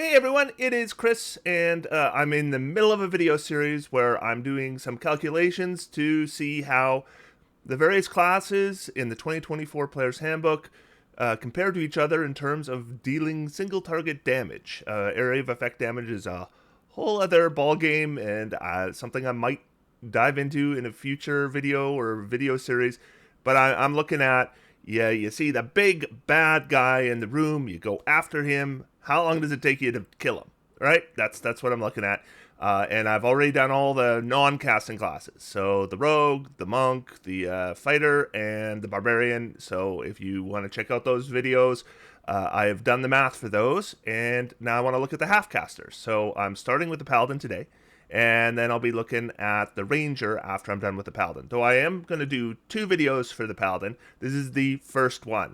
Hey everyone, it is Chris, and I'm in the middle of a video series where I'm doing some calculations to see how the various classes in the 2024 Player's Handbook compare to each other in terms of dealing single target damage. Area of effect damage is a whole other ballgame, and something I might dive into in a future video or video series. But I'm looking at, yeah, you see the big bad guy in the room, you go after him. How long does it take you to kill him? Right? That's what I'm looking at. And I've already done all the non-casting classes. So the rogue, the monk, the fighter, and the barbarian. So if you want to check out those videos, I have done the math for those. And now I want to look at the half-casters. So I'm starting with the paladin today. And then I'll be looking at the ranger after I'm done with the paladin. Though I am going to do 2 videos for the paladin. This is the first one.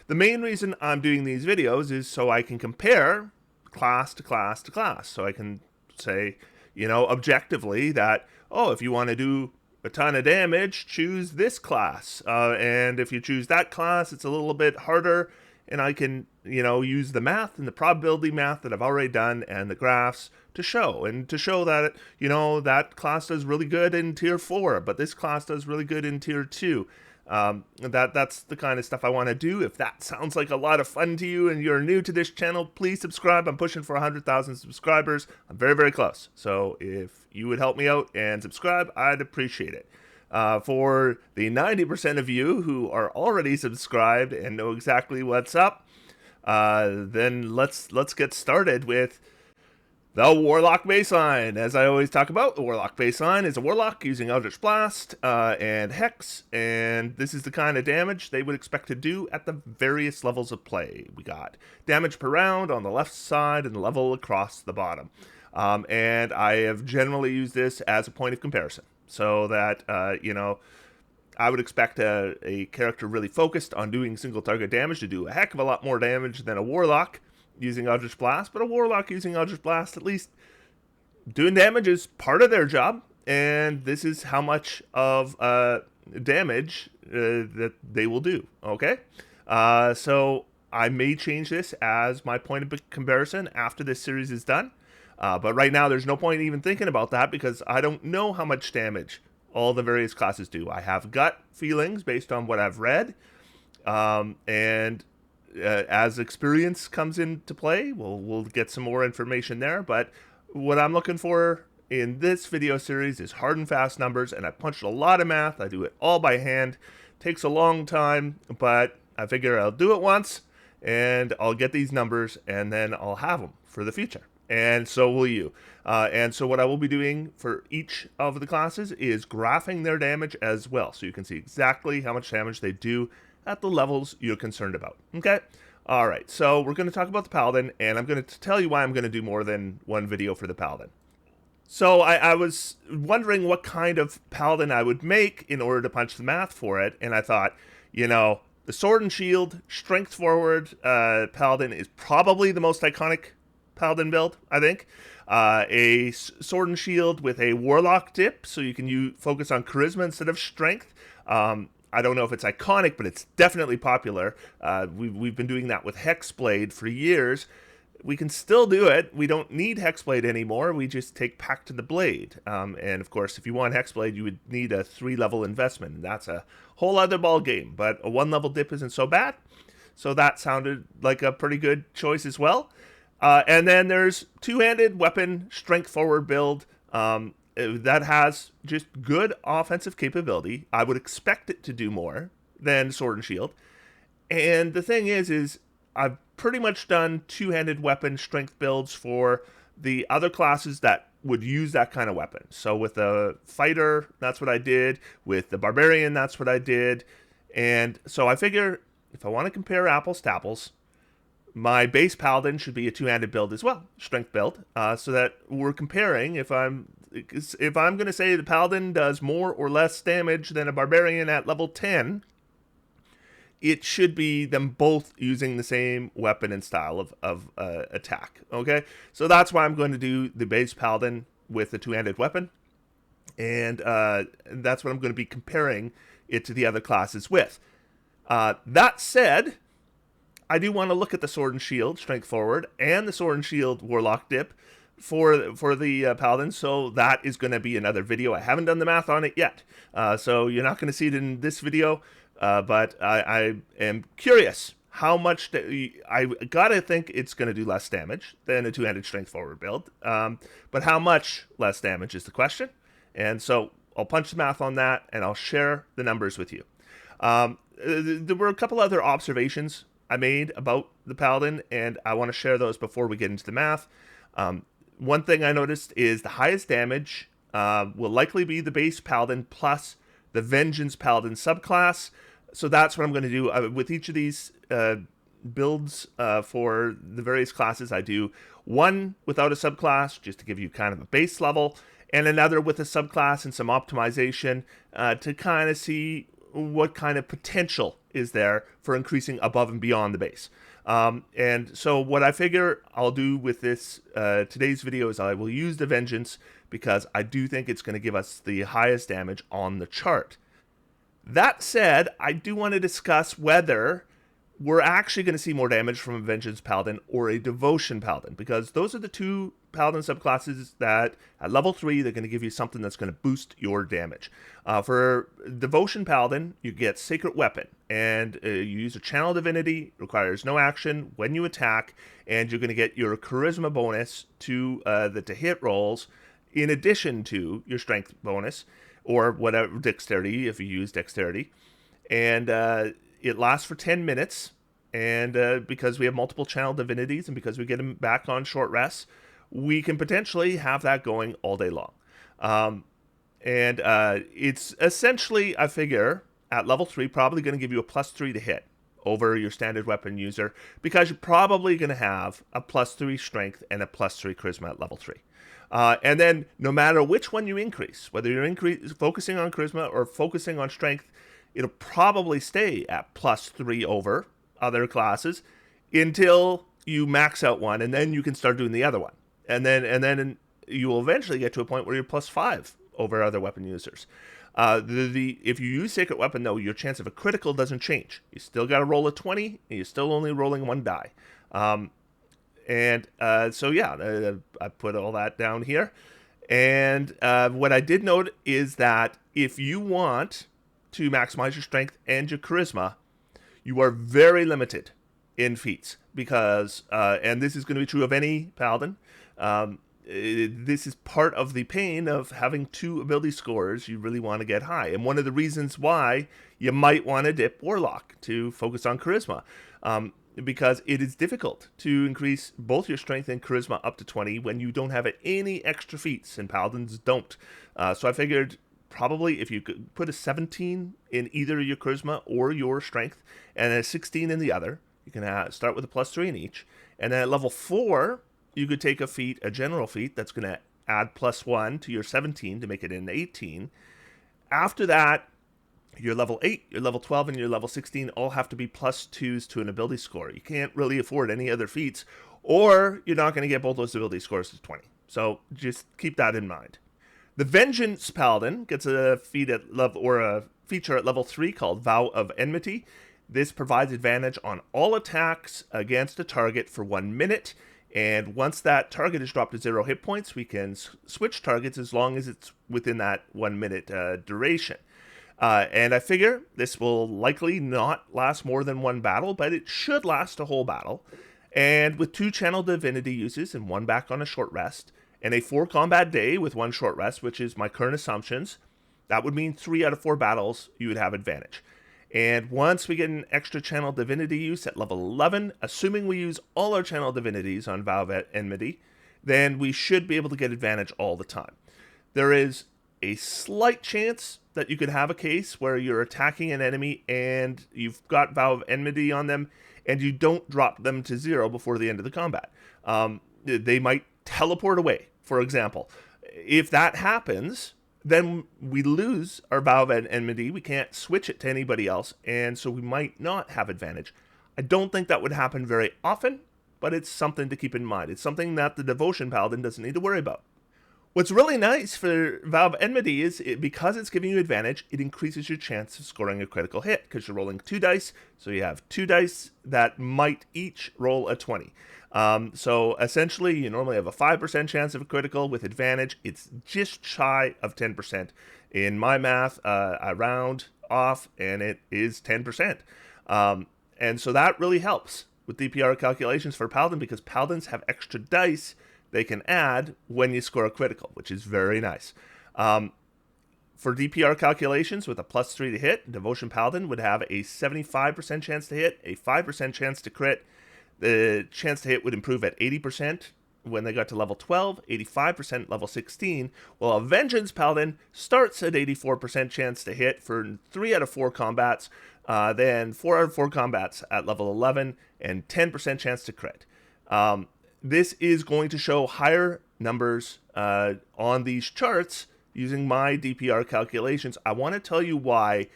The main reason I'm doing these videos is so I can compare class to class to class. So I can say, objectively that, oh, if you want to do a ton of damage, choose this class. And if you choose that class, it's a little bit harder. And I can, use the math and the probability math that I've already done and the graphs to show that, that class does really good in tier 4, but this class does really good in tier 2. That's the kind of stuff I want to do. If that sounds like a lot of fun to you and you're new to this channel, please subscribe. I'm pushing for 100,000 subscribers. I'm very, very close. So if you would help me out and subscribe, I'd appreciate it. For the 90% of you who are already subscribed and know exactly what's up, then let's get started with the Warlock baseline. As I always talk about, the Warlock baseline is a Warlock using Eldritch Blast and Hex, and this is the kind of damage they would expect to do at the various levels of play. We got damage per round on the left side and level across the bottom. And I have generally used this as a point of comparison, so that, I would expect a character really focused on doing single target damage to do a heck of a lot more damage than a Warlock using Eldritch Blast, but a Warlock using Eldritch Blast, at least doing damage is part of their job, and this is how much of damage that they will do, okay? So I may change this as my point of comparison after this series is done, but right now there's no point even thinking about that because I don't know how much damage all the various classes do. I have gut feelings based on what I've read, and as experience comes into play, we'll get some more information there. But what I'm looking for in this video series is hard and fast numbers, and I punched a lot of math. I do it all by hand. Takes a long time, but I figure I'll do it once, and I'll get these numbers, and then I'll have them for the future. And so will you. And so what I will be doing for each of the classes is graphing their damage as well, so you can see exactly how much damage they do at the levels you're concerned about. Okay? All right, so we're going to talk about the Paladin, and I'm going to tell you why I'm going to do more than one video for the Paladin. So I was wondering what kind of Paladin I would make in order to punch the math for it, and I thought, the Sword and Shield, Strength Forward Paladin is probably the most iconic Paladin build, I think. A Sword and Shield with a Warlock dip, so you can focus on Charisma instead of Strength. I don't know if it's iconic, but it's definitely popular. We've been doing that with Hexblade for years. We can still do it. We don't need Hexblade anymore. We just take Pact to the Blade. And of course, if you want Hexblade, you would need a 3-level investment. And that's a whole other ball game. But a 1-level dip isn't so bad. So that sounded like a pretty good choice as well. And then there's two-handed weapon strength forward build. That has just good offensive capability. I would expect it to do more than Sword and Shield. And the thing is I've pretty much done two-handed weapon strength builds for the other classes that would use that kind of weapon. So with the fighter, that's what I did. With the barbarian, that's what I did. And so I figure if I want to compare apples to apples, my base paladin should be a two-handed build as well, strength build, so that we're comparing. If I'm going to say the paladin does more or less damage than a barbarian at level 10, it should be them both using the same weapon and style of attack. Okay, so that's why I'm going to do the base paladin with the two-handed weapon, and that's what I'm going to be comparing it to the other classes with. That said, I do want to look at the Sword and Shield Strength Forward and the Sword and Shield Warlock dip for the Paladin, so that is going to be another video. I haven't done the math on it yet, so you're not going to see it in this video, but I am curious how much. I gotta think it's going to do less damage than a two-handed Strength Forward build, but how much less damage is the question, and so I'll punch the math on that, and I'll share the numbers with you. There were a couple other observations I made about the Paladin, and I want to share those before we get into the math. One thing I noticed is the highest damage will likely be the base Paladin plus the Vengeance Paladin subclass. So that's what I'm going to do with each of these builds for the various classes. I do one without a subclass, just to give you kind of a base level, and another with a subclass and some optimization to kind of see what kind of potential is there for increasing above and beyond the base. And so what I figure I'll do with this today's video is I will use the Vengeance because I do think it's going to give us the highest damage on the chart. That said, I do want to discuss whether we're actually going to see more damage from a Vengeance Paladin or a Devotion Paladin, because those are the two Paladin subclasses that at level 3 they're going to give you something that's going to boost your damage. For Devotion Paladin, you get Sacred Weapon, and you use a Channel Divinity, requires no action when you attack, and you're going to get your Charisma bonus to the to hit rolls in addition to your Strength bonus, or whatever, Dexterity if you use Dexterity. And it lasts for 10 minutes, and because we have multiple Channel Divinities and because we get them back on short rests, we can potentially have that going all day long. And it's essentially, I figure, at level 3, probably going to give you a +3 to hit over your standard weapon user, because you're probably going to have a +3 strength and a +3 charisma at level 3. And then no matter which one you increase, whether you're focusing on charisma or focusing on strength, it'll probably stay at +3 over other classes until you max out one, and then you can start doing the other one. And then you will eventually get to a point where you're +5 over other weapon users. If you use Sacred Weapon, though, your chance of a critical doesn't change. You still got to roll a 20, and you're still only rolling one die. So yeah, I put all that down here. And what I did note is that if you want to maximize your strength and your charisma, you are very limited in feats, because, and this is going to be true of any Paladin, this is part of the pain of having 2 ability scores you really want to get high. And one of the reasons why you might want to dip Warlock to focus on charisma, because it is difficult to increase both your strength and charisma up to 20 when you don't have any extra feats, and Paladins don't. So I figured probably if you could put a 17 in either your charisma or your strength and a 16 in the other, you can start with a +3 in each. And then at level 4, you could take a feat, a general feat, that's going to add +1 to your 17 to make it an 18. After that, your level 8, your level 12, and your level 16 all have to be +2s to an ability score. You can't really afford any other feats, or you're not going to get both those ability scores to 20. So just keep that in mind. The Vengeance Paladin gets a feat at level, or a feature at level 3 called Vow of Enmity. This provides advantage on all attacks against a target for 1 minute, and once that target is dropped to 0 hit points, we can switch targets as long as it's within that 1 minute duration. And I figure this will likely not last more than 1 battle, but it should last a whole battle. And with 2 Channel Divinity uses and 1 back on a short rest, and a 4 combat day with 1 short rest, which is my current assumptions, that would mean 3 out of 4 battles you would have advantage. And once we get an extra Channel Divinity use at level 11, assuming we use all our Channel Divinities on Vow of Enmity, then we should be able to get advantage all the time. There is a slight chance that you could have a case where you're attacking an enemy and you've got Vow of Enmity on them and you don't drop them to 0 before the end of the combat. They might teleport away, for example. If that happens, then we lose our Vow of Enmity. We can't switch it to anybody else, and so we might not have advantage. I don't think that would happen very often, but it's something to keep in mind. It's something that the Devotion Paladin doesn't need to worry about. What's really nice for Valve Enmity is because it's giving you advantage, it increases your chance of scoring a critical hit because you're rolling 2 dice. So you have 2 dice that might each roll a 20. So essentially, you normally have a 5% chance of a critical. With advantage, it's just shy of 10%. In my math, I round off and it is 10%. And so that really helps with DPR calculations for Paladin because Paladins have extra dice they can add when you score a critical, which is very nice. For DPR calculations with a +3 to hit, Devotion Paladin would have a 75% chance to hit, a 5% chance to crit. The chance to hit would improve at 80% when they got to level 12, 85% level 16, while a Vengeance Paladin starts at 84% chance to hit for 3 out of 4 combats, then 4 out of 4 combats at level 11, and 10% chance to crit. This is going to show higher numbers on these charts using my DPR calculations. I want to tell you why.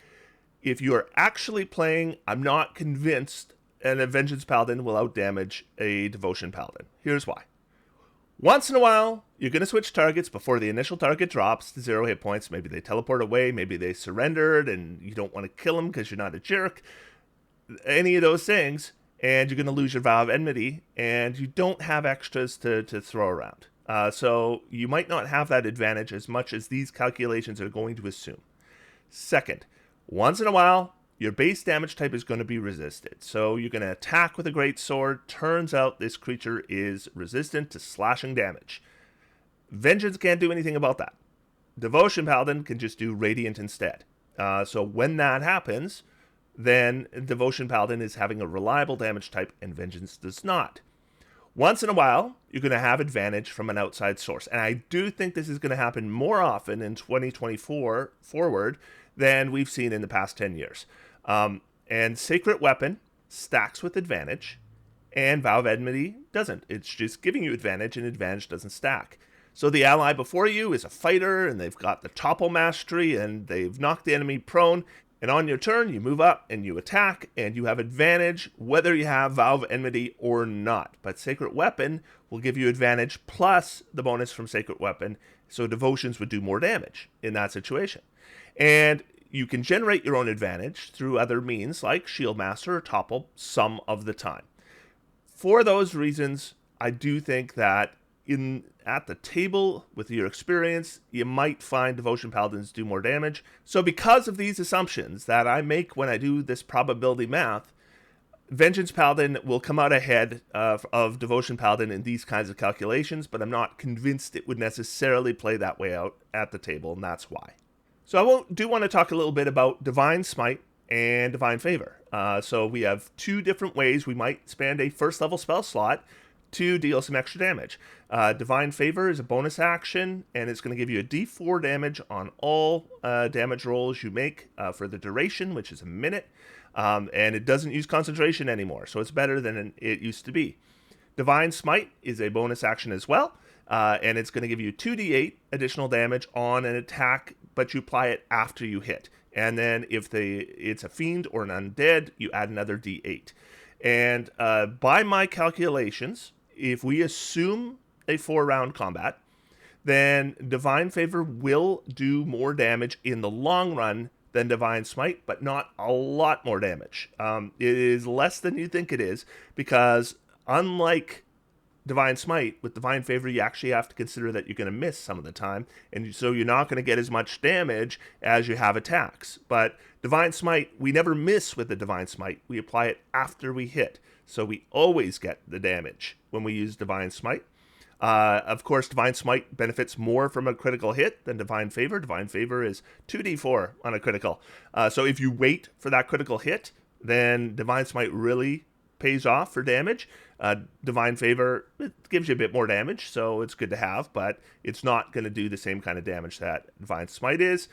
If you're actually playing, I'm not convinced a Vengeance Paladin will outdamage a Devotion Paladin. Here's why. Once in a while, you're going to switch targets before the initial target drops to 0 hit points. Maybe they teleport away, maybe they surrendered and you don't want to kill them because you're not a jerk. Any of those things, and you're going to lose your Vow of Enmity, and you don't have extras to throw around. So you might not have that advantage as much as these calculations are going to assume. Second, once in a while, your base damage type is going to be resisted. So you're going to attack with a great sword. Turns out this creature is resistant to slashing damage. Vengeance can't do anything about that. Devotion Paladin can just do Radiant instead. So when that happens, then Devotion Paladin is having a reliable damage type and Vengeance does not. Once in a while, you're going to have advantage from an outside source. And I do think this is going to happen more often in 2024 forward than we've seen in the past 10 years. And Sacred Weapon stacks with advantage, and Vow of Enmity doesn't. It's just giving you advantage, and advantage doesn't stack. So the ally before you is a fighter, and they've got the Topple Mastery, and they've knocked the enemy prone. And on your turn, you move up and you attack, and you have advantage whether you have Vow of Enmity or not. But Sacred Weapon will give you advantage plus the bonus from Sacred Weapon, so Devotions would do more damage in that situation. And you can generate your own advantage through other means like Shield Master or Topple some of the time. For those reasons, I do think that at the table with your experience, you might find Devotion Paladins do more damage. So because of these assumptions that I make when I do this probability math, Vengeance Paladin will come out ahead of Devotion Paladin in these kinds of calculations, but I'm not convinced it would necessarily play that way out at the table, and that's why. So I do want to talk a little bit about Divine Smite and Divine Favor. So we have 2 different ways we might spend a first level spell slot to deal some extra damage. Divine Favor is a bonus action, and it's going to give you a d4 damage on all damage rolls you make for the duration, which is a minute, and it doesn't use concentration anymore, so it's better than it used to be. Divine Smite is a bonus action as well, and it's going to give you 2d8 additional damage on an attack, but you apply it after you hit. And then if it's a fiend or an undead, you add another d8. And by my calculations, if we assume a 4-round combat, then Divine Favor will do more damage in the long run than Divine Smite, but not a lot more damage. It is less than you think it is, because unlike Divine Smite, with Divine Favor, you actually have to consider that you're going to miss some of the time, and so you're not going to get as much damage as you have attacks. But Divine Smite, we never miss with the Divine Smite. We apply it after we hit, so we always get the damage when we use Divine Smite. Of course, Divine Smite benefits more from a critical hit than Divine Favor. Divine Favor is 2d4 on a critical. So if you wait for that critical hit, then Divine Smite really pays off for damage. Divine Favor, it gives you a bit more damage, so it's good to have, but it's not going to do the same kind of damage that Divine Smite is.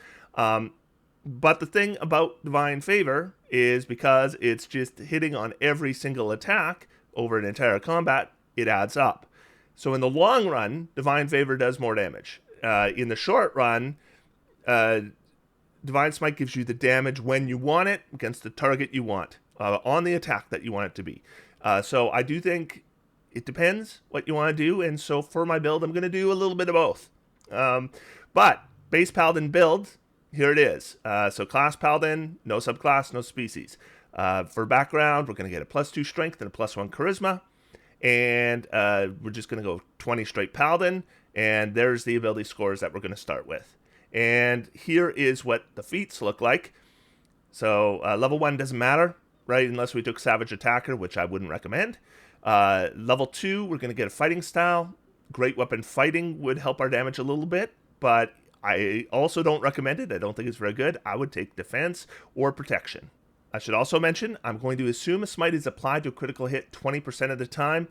But the thing about Divine Favor is because it's just hitting on every single attack over an entire combat, it adds up. So in the long run, Divine Favor does more damage. In the short run, Divine Smite gives you the damage when you want it against the target you want, on the attack that you want it to be. So I do think it depends what you want to do, and so for my build, I'm going to do a little bit of both. But base Paladin build, here it is. So class Paladin, no subclass, no species. For background, we're going to get a +2 strength and a +1 charisma. And we're just going to go 20 straight Paladin. And there's the ability scores that we're going to start with. And here is what the feats look like. So level 1 doesn't matter, right? Unless we took Savage Attacker, which I wouldn't recommend. Level 2, we're going to get a fighting style. Great weapon fighting would help our damage a little bit, but I also don't recommend it. I don't think it's very good. I would take defense or protection. I should also mention, I'm going to assume a smite is applied to a critical hit 20% of the time.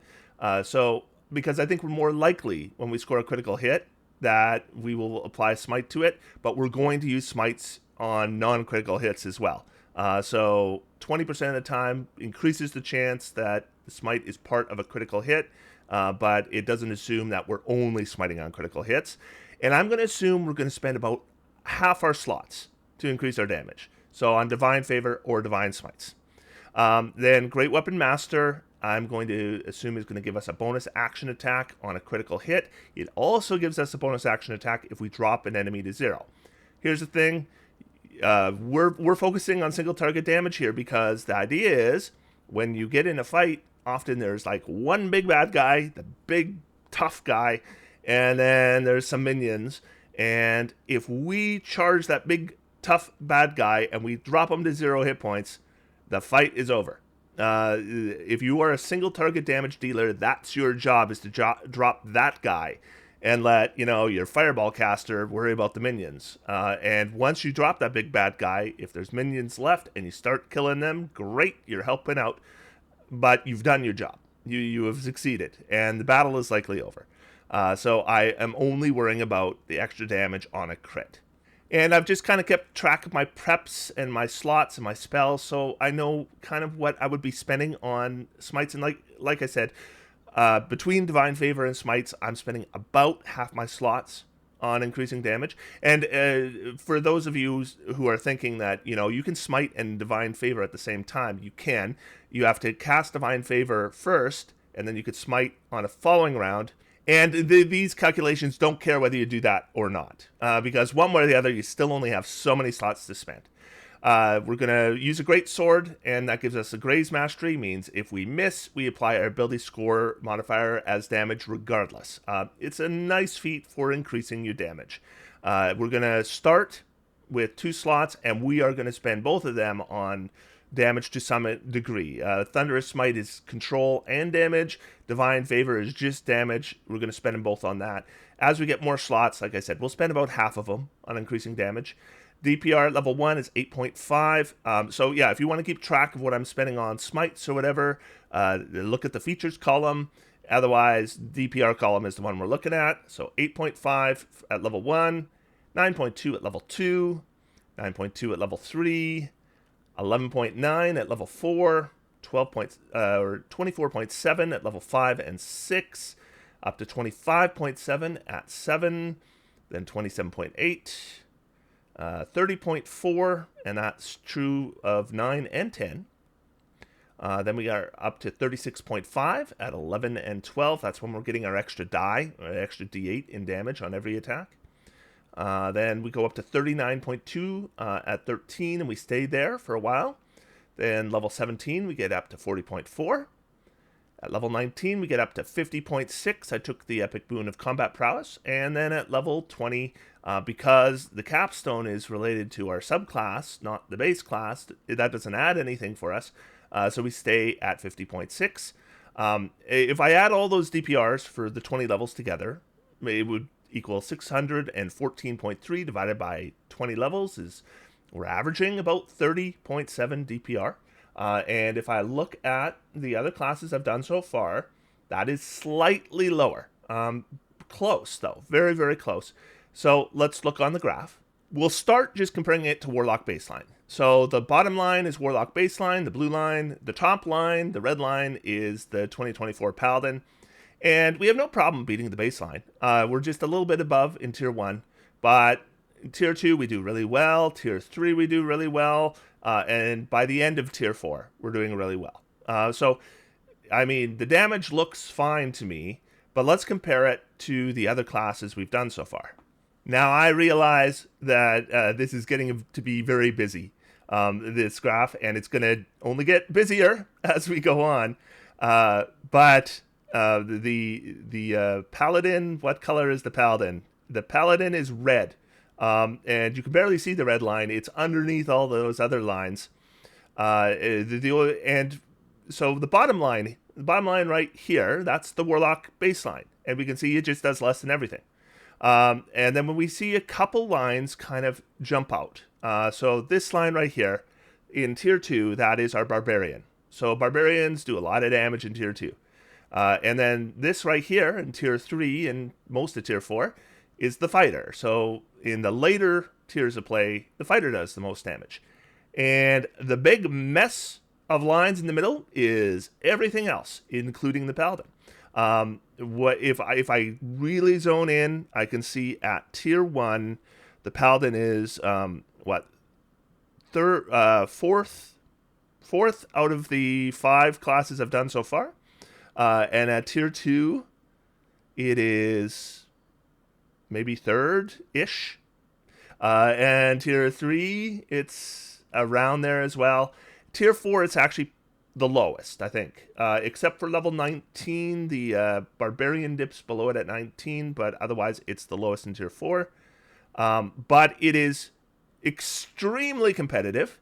Because I think we're more likely when we score a critical hit that we will apply a smite to it, but we're going to use smites on non-critical hits as well. So 20% of the time increases the chance that the smite is part of a critical hit, but it doesn't assume that we're only smiting on critical hits. And I'm going to assume we're going to spend about half our slots to increase our damage. So on Divine Favor or Divine Smites. Then Great Weapon Master, I'm going to assume is going to give us a bonus action attack on a critical hit. It also gives us a bonus action attack if we drop an enemy to 0. Here's the thing. We're focusing on single target damage here because the idea is when you get in a fight, often there's like one big bad guy, the big tough guy, and then there's some minions. And if we charge that big tough bad guy and we drop him to 0 hit points, the fight is over. If you are a single target damage dealer, that's your job, is to drop that guy and let, your fireball caster worry about the minions. And once you drop that big bad guy, if there's minions left and you start killing them, great, you're helping out. But you've done your job. You have succeeded, and the battle is likely over. So I am only worrying about the extra damage on a crit. And I've just kind of kept track of my preps and my slots and my spells, so I know kind of what I would be spending on smites. And like I said, between Divine Favor and smites, I'm spending about half my slots on increasing damage. And for those of you who are thinking that, you can smite and Divine Favor at the same time, you can. You have to cast Divine Favor first, and then you could smite on a following round. And these calculations don't care whether you do that or not, because one way or the other, you still only have so many slots to spend. We're going to use a Great Sword, and that gives us a Graze Mastery, means if we miss, we apply our ability score modifier as damage regardless. It's a nice feat for increasing your damage. We're going to start with 2 slots, and we are going to spend both of them on damage to some degree. Thunderous Smite is control and damage. Divine Favor is just damage. We're going to spend them both on that. As we get more slots, like I said, we'll spend about half of them on increasing damage. DPR at level 1 is 8.5. So yeah, if you want to keep track of what I'm spending on smites or whatever, look at the features column. Otherwise, DPR column is the one we're looking at. So 8.5 at level 1, 9.2 at level 2, 9.2 at level 3, 11.9 at level 4, 24.7 at level 5 and 6, up to 25.7 at 7, then 27.8, 30.4, and that's true of 9 and 10. Then we are up to 36.5 at 11 and 12. That's when we're getting our extra die, or extra D8 in damage on every attack. Then we go up to 39.2 at 13, and we stay there for a while. Then level 17, we get up to 40.4. At level 19, we get up to 50.6. I took the Epic Boon of Combat Prowess. And then at level 20, because the capstone is related to our subclass, not the base class, that doesn't add anything for us. So we stay at 50.6. If I add all those DPRs for the 20 levels together, it would equal 614.3 divided by 20 levels. We're averaging about 30.7 DPR. And if I look at the other classes I've done so far, that is slightly lower. Close, though. Very, very close. So let's look on the graph. We'll start just comparing it to Warlock baseline. So the bottom line is Warlock baseline, the blue line. The top line, the red line, is the 2024 Paladin. And we have no problem beating the baseline. We're just a little bit above in Tier 1. But in Tier 2, we do really well. Tier 3, we do really well. And by the end of Tier 4, we're doing really well. So, I mean, the damage looks fine to me. But let's compare it to the other classes we've done so far. Now I realize that this is getting to be very busy, this graph, and it's going to only get busier as we go on. But the Paladin, what color is the Paladin? The Paladin is red, and you can barely see the red line. It's underneath all those other lines. And so the bottom line right here, that's the Warlock baseline, and we can see it just does less than everything. And then when we see a couple lines kind of jump out, so this line right here in tier 2, that is our Barbarian. So Barbarians do a lot of damage in tier 2. And then this right here in tier 3 and most of tier 4 is the Fighter. So in the later tiers of play, the Fighter does the most damage. And the big mess of lines in the middle is everything else, including the Paladin. What if I really zone in, I can see at tier 1, the Paladin is fourth out of the 5 classes I've done so far, and at tier 2, it is maybe third-ish, and tier 3, it's around there as well. Tier 4, it's actually the lowest, I think, except for level 19. The Barbarian dips below it at 19, but otherwise it's the lowest in tier 4. But it is extremely competitive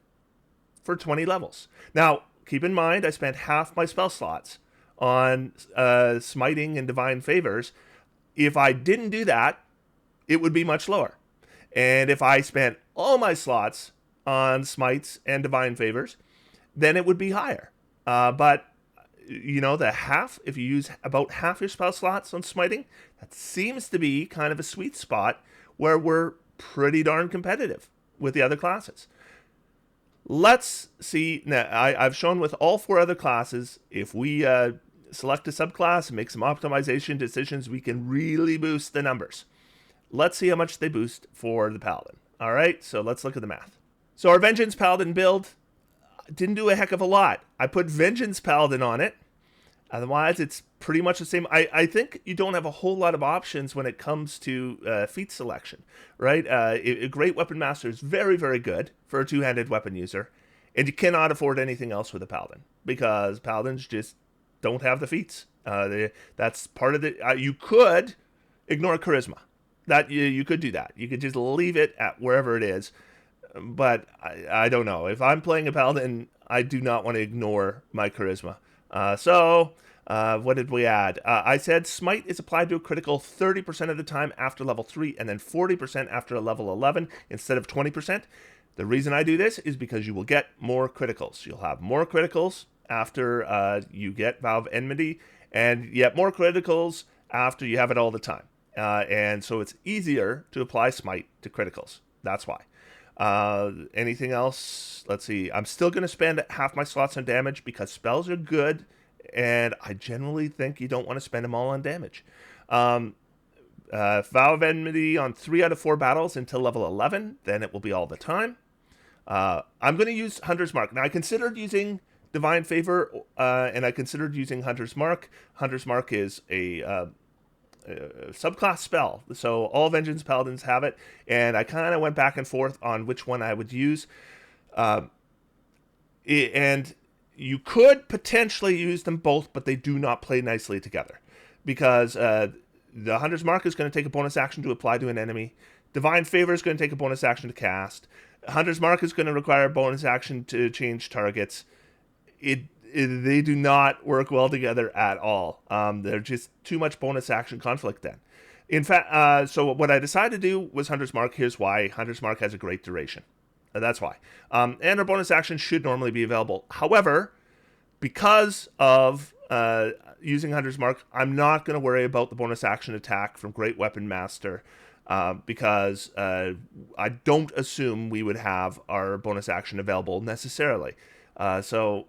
for 20 levels. Now, keep in mind, I spent half my spell slots on smiting and divine favors. If I didn't do that, it would be much lower. And if I spent all my slots on smites and divine favors, then it would be higher. But, you know, if you use about half your spell slots on smiting, that seems to be kind of a sweet spot where we're pretty darn competitive with the other classes. Let's see. Now, I've shown with all 4 other classes, if we select a subclass and make some optimization decisions, we can really boost the numbers. Let's see how much they boost for the Paladin. All right, so let's look at the math. So our Vengeance Paladin build didn't do a heck of a lot. I put Vengeance Paladin on it. Otherwise, it's pretty much the same. I think you don't have a whole lot of options when it comes to feat selection, right? A Great Weapon Master is very, very good for a two-handed weapon user, and you cannot afford anything else with a Paladin, because Paladins just don't have the feats. That's part of the... you could ignore Charisma. You could do that. You could just leave it at wherever it is. But I don't know. If I'm playing a Paladin, I do not want to ignore my Charisma. So what did we add? I said Smite is applied to a critical 30% of the time after level 3 and then 40% after a level 11 instead of 20%. The reason I do this is because you will get more criticals. You'll have more criticals after you get Vow of Enmity, and yet more criticals after you have it all the time. And so it's easier to apply Smite to criticals. That's why. Anything else? Let's see. I'm still going to spend half my slots on damage because spells are good, and I generally think you don't want to spend them all on damage. Vow of Enmity on 3 out of 4 battles until level 11, then it will be all the time. I'm going to use Hunter's Mark. Now, I considered using Divine Favor, and I considered using Hunter's Mark. Hunter's Mark is a subclass spell, so all Vengeance Paladins have it, and I kind of went back and forth on which one I would use. And you could potentially use them both, but they do not play nicely together, because the Hunter's Mark is going to take a bonus action to apply to an enemy. Divine Favor is going to take a bonus action to cast. Hunter's Mark is going to require a bonus action to change targets. They do not work well together at all. They're just too much bonus action conflict then. In fact, so what I decided to do was Hunter's Mark. Here's why. Hunter's Mark has a great duration. That's why. And our bonus action should normally be available. However, because of using Hunter's Mark, I'm not going to worry about the bonus action attack from Great Weapon Master, because I don't assume we would have our bonus action available necessarily. So,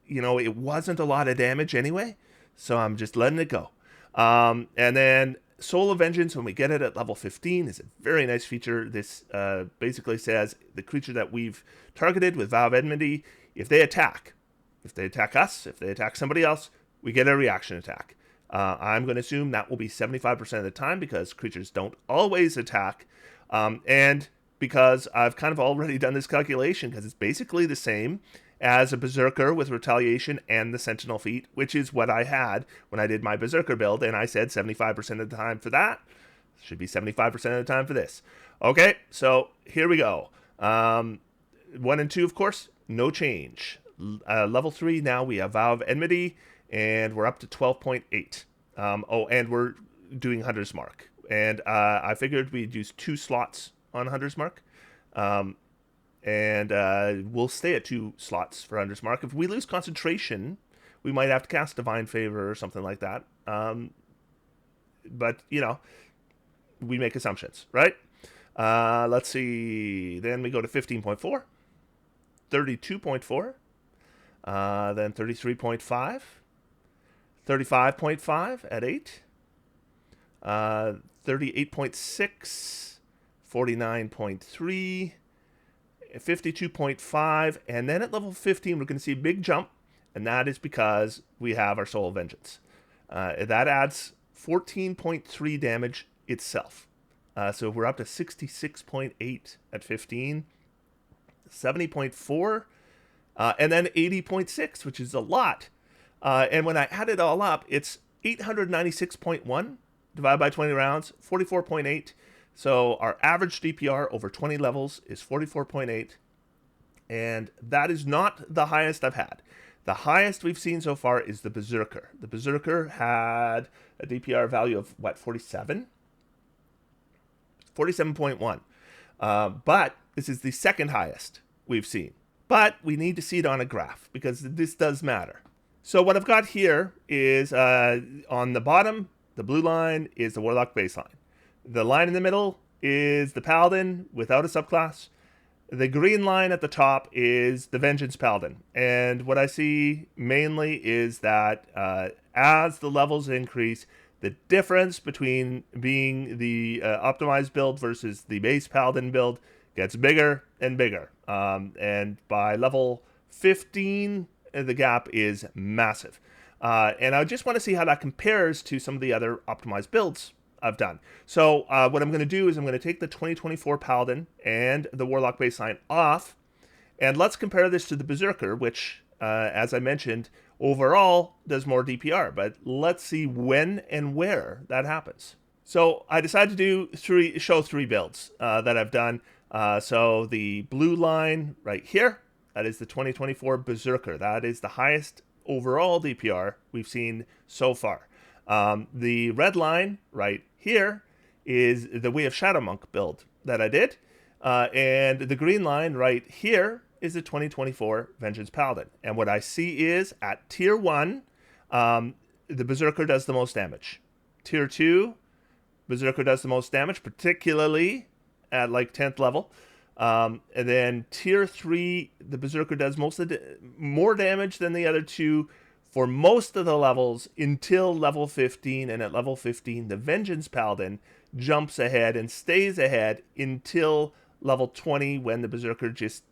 you know, it wasn't a lot of damage anyway, so I'm just letting it go. And then Soul of Vengeance, when we get it at level 15, is a very nice feature. This basically says the creature that we've targeted with Vow of Enmity, if they attack us, if they attack somebody else, we get a reaction attack. I'm going to assume that will be 75% of the time because creatures don't always attack. And because I've kind of already done this calculation because it's basically the same as a Berserker with Retaliation and the Sentinel Feat, which is what I had when I did my Berserker build, and I said 75% of the time for that. Should be 75% of the time for this. Okay, so here we go. 1 and 2, of course, no change. Level 3, now we have Vow of Enmity, and we're up to 12.8. And we're doing Hunter's Mark. And I figured we'd use 2 slots on Hunter's Mark. And we'll stay at 2 slots for Hunter's Mark. If we lose concentration, we might have to cast Divine Favor or something like that. But, you know, we make assumptions, right? Let's see. Then we go to 15.4, 32.4, then 33.5, 35.5 at 8, 38.6, 49.3, 52.5, and then at level 15 we're going to see a big jump, and that is because we have our Soul of Vengeance. That adds 14.3 damage itself. So we're up to 66.8 at 15, 70.4, and then 80.6, which is a lot. And when I add it all up, it's 896.1 divided by 20 rounds, 44.8. So our average DPR over 20 levels is 44.8. And that is not the highest I've had. The highest we've seen so far is the Berserker. The Berserker had a DPR value of, what, 47? 47.1. But this is the second highest we've seen. But we need to see it on a graph because this does matter. So what I've got here is on the bottom, the blue line is the Warlock baseline. The line in the middle is the Paladin without a subclass. The green line at the top is the Vengeance Paladin. And what I see mainly is that as the levels increase, the difference between being the optimized build versus the base Paladin build gets bigger and bigger. And by level 15, the gap is massive. And I just want to see how that compares to some of the other optimized builds I've done. So what I'm going to do is I'm going to take the 2024 Paladin and the Warlock baseline off, and let's compare this to the Berserker, which, as I mentioned, overall does more DPR. But let's see when and where that happens. So I decided to show three builds that I've done. So the blue line right here, that is the 2024 Berserker. That is the highest overall DPR we've seen so far. The red line right here is the Way of Shadow Monk build that I did. And the green line right here is the 2024 Vengeance Paladin. And what I see is at tier 1, the Berserker does the most damage. Tier 2, Berserker does the most damage, particularly at like 10th level. And then tier 3, the Berserker does more damage than the other two for most of the levels until level 15. And at level 15, the Vengeance Paladin jumps ahead and stays ahead until level 20, when the Berserker just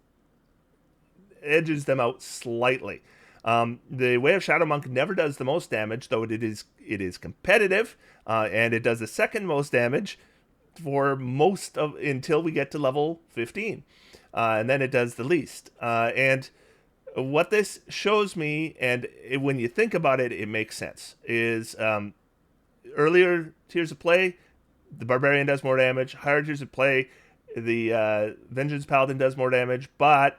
edges them out slightly. The Way of Shadow Monk never does the most damage, though it is competitive, and it does the second most damage for most of until we get to level 15, and then it does the least. And what this shows me, and when you think about it, it makes sense, is earlier tiers of play, the Barbarian does more damage. Higher tiers of play, the Vengeance Paladin does more damage, but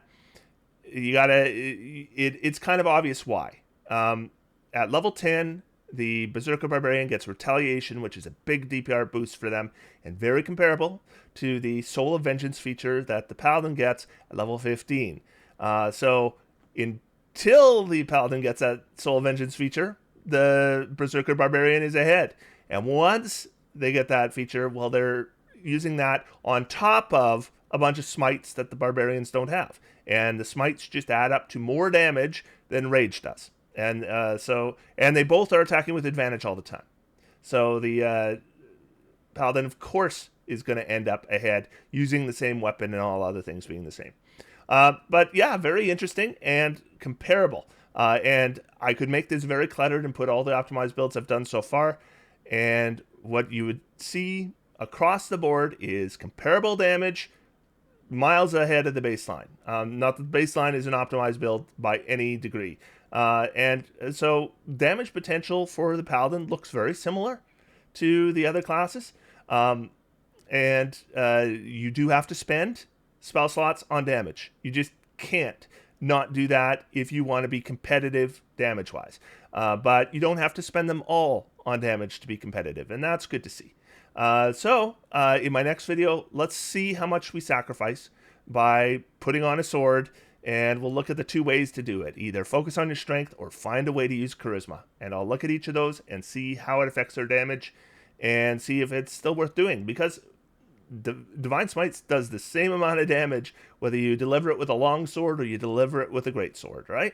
you gotta, it's kind of obvious why. At level 10, the Berserker Barbarian gets Retaliation, which is a big DPR boost for them, and very comparable to the Soul of Vengeance feature that the Paladin gets at level 15. So until the Paladin gets that Soul of Vengeance feature, the Berserker Barbarian is ahead. And once they get that feature, well, they're using that on top of a bunch of smites that the Barbarians don't have. And the smites just add up to more damage than Rage does. And and they both are attacking with advantage all the time. So the Paladin, of course, is going to end up ahead using the same weapon and all other things being the same. But yeah, very interesting and comparable. And I could make this very cluttered and put all the optimized builds I've done so far. And what you would see across the board is comparable damage, miles ahead of the baseline. Not that the baseline is an optimized build by any degree. And so damage potential for the Paladin looks very similar to the other classes. And you do have to spend spell slots on damage. You just can't not do that if you want to be competitive damage-wise. But you don't have to spend them all on damage to be competitive, and that's good to see. So in my next video, let's see how much we sacrifice by putting on a sword, and we'll look at the two ways to do it. Either focus on your strength or find a way to use charisma. And I'll look at each of those and see how it affects their damage and see if it's still worth doing, because Divine Smites does the same amount of damage whether you deliver it with a long sword or you deliver it with a great sword, right?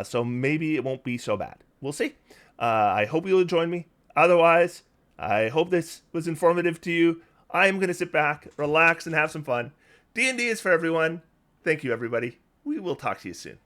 So maybe it won't be so bad. We'll see. I hope you'll join me. Otherwise, I hope this was informative to you. I am going to sit back, relax, and have some fun. D&D is for everyone. Thank you, everybody. We will talk to you soon.